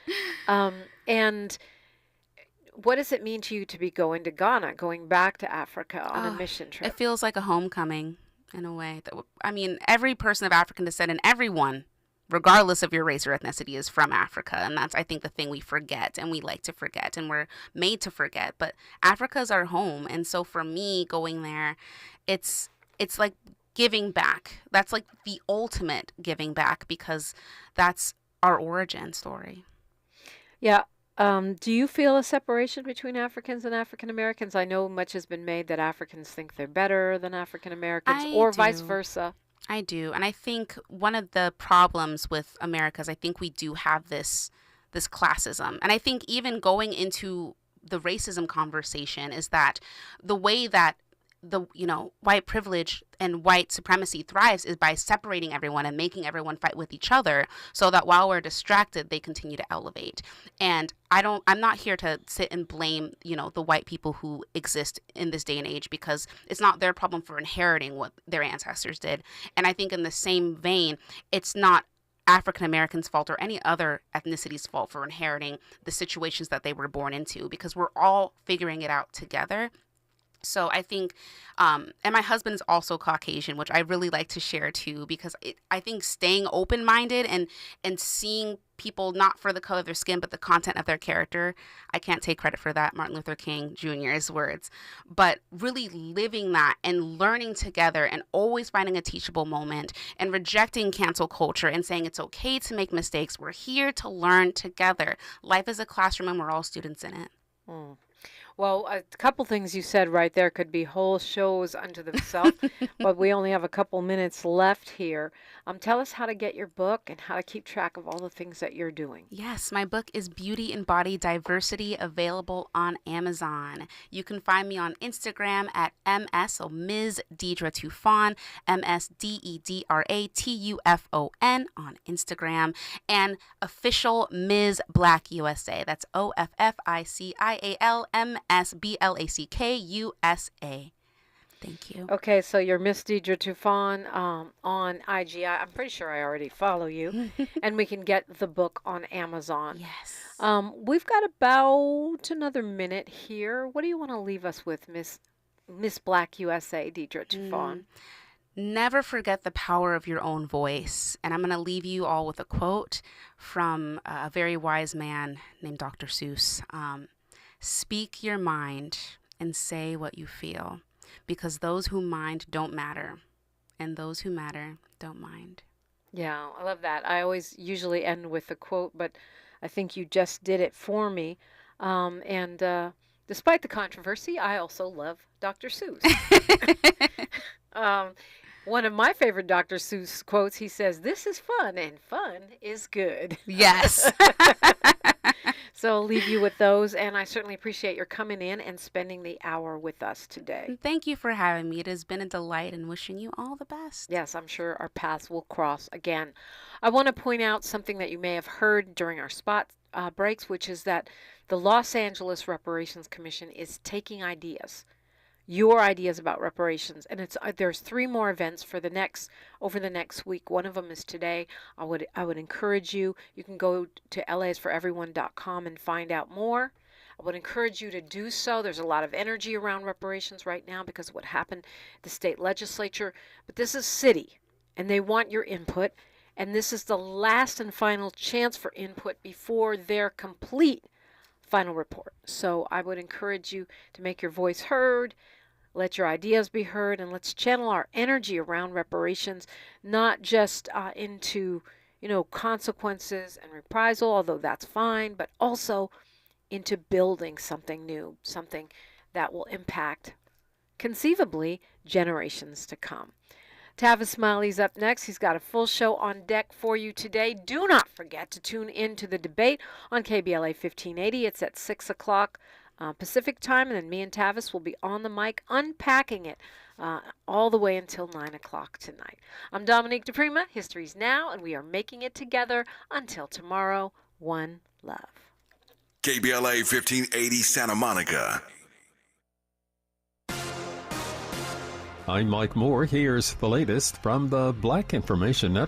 And what does it mean to you to be going to Ghana, going back to Africa on a mission trip? It feels like a homecoming in a way. Every person of African descent, and everyone, regardless of your race or ethnicity, is from Africa. And that's, I think, the thing we forget, and we like to forget, and we're made to forget. But Africa is our home. And so for me, going there, it's like giving back. That's like the ultimate giving back, because that's our origin story. Yeah. Do you feel a separation between Africans and African Americans? I know much has been made that Africans think they're better than African Americans, or vice versa. I do. And I think one of the problems with America is I think we do have this classism. And I think even going into the racism conversation is that the way that the white privilege and white supremacy thrives is by separating everyone and making everyone fight with each other, so that while we're distracted, they continue to elevate. And I'm not here to sit and blame, the white people who exist in this day and age, because it's not their problem for inheriting what their ancestors did. And I think in the same vein, it's not African Americans' fault or any other ethnicity's fault for inheriting the situations that they were born into, because we're all figuring it out together. So I think, and my husband is also Caucasian, which I really like to share too, because I think staying open-minded and seeing people not for the color of their skin, but the content of their character. I can't take credit for that, Martin Luther King Jr.'s words, but really living that and learning together and always finding a teachable moment and rejecting cancel culture and saying it's okay to make mistakes. We're here to learn together. Life is a classroom and we're all students in it. Mm. Well, a couple things you said right there could be whole shows unto themselves, but we only have a couple minutes left here. Tell us how to get your book and how to keep track of all the things that you're doing. Yes, my book is Beauty and Body Diversity, available on Amazon. You can find me on Instagram at MS, so Ms. Dedra Tufon, MSDEDRATUFON on Instagram, and official Ms. Black USA. That's OFFICIALMSBLACK USA. Thank you. Okay, so you're Miss Dedra Tufon on IG. I'm pretty sure I already follow you. And we can get the book on Amazon. Yes. We've got about another minute here. What do you want to leave us with, Miss Black USA, Dedra Tufon? Never forget the power of your own voice. And I'm going to leave you all with a quote from a very wise man named Dr. Seuss. Speak your mind and say what you feel, because those who mind don't matter, and those who matter don't mind. Yeah, I love that. I always usually end with a quote, but I think you just did it for me. And despite the controversy, I also love Dr. Seuss. One of my favorite Dr. Seuss quotes, he says, "This is fun, and fun is good." Yes. So I'll leave you with those, and I certainly appreciate your coming in and spending the hour with us today. Thank you for having me. It has been a delight, and wishing you all the best. Yes, I'm sure our paths will cross again. I want to point out something that you may have heard during our spot breaks, which is that the Los Angeles Reparations Commission is taking ideas. Your ideas about reparations, and there's 3 more events for over the next week. One of them is today. I would encourage you. You can go to lasforeveryone.com and find out more. I would encourage you to do so. There's a lot of energy around reparations right now because of what happened at the state legislature. But this is city, and they want your input. And this is the last and final chance for input before their complete final report. So I would encourage you to make your voice heard. Let your ideas be heard, and let's channel our energy around reparations, not just into, consequences and reprisal, although that's fine, but also into building something new, something that will impact, conceivably, generations to come. Tavis Smiley's up next. He's got a full show on deck for you today. Do not forget to tune in to the debate on KBLA 1580. It's at 6 o'clock. Pacific time, and then me and Tavis will be on the mic unpacking it all the way until 9 o'clock tonight. I'm Dominique DiPrima. History's now, and we are making it together. Until tomorrow, one love. KBLA 1580 Santa Monica. I'm Mike Moore. Here's the latest from the Black Information Network.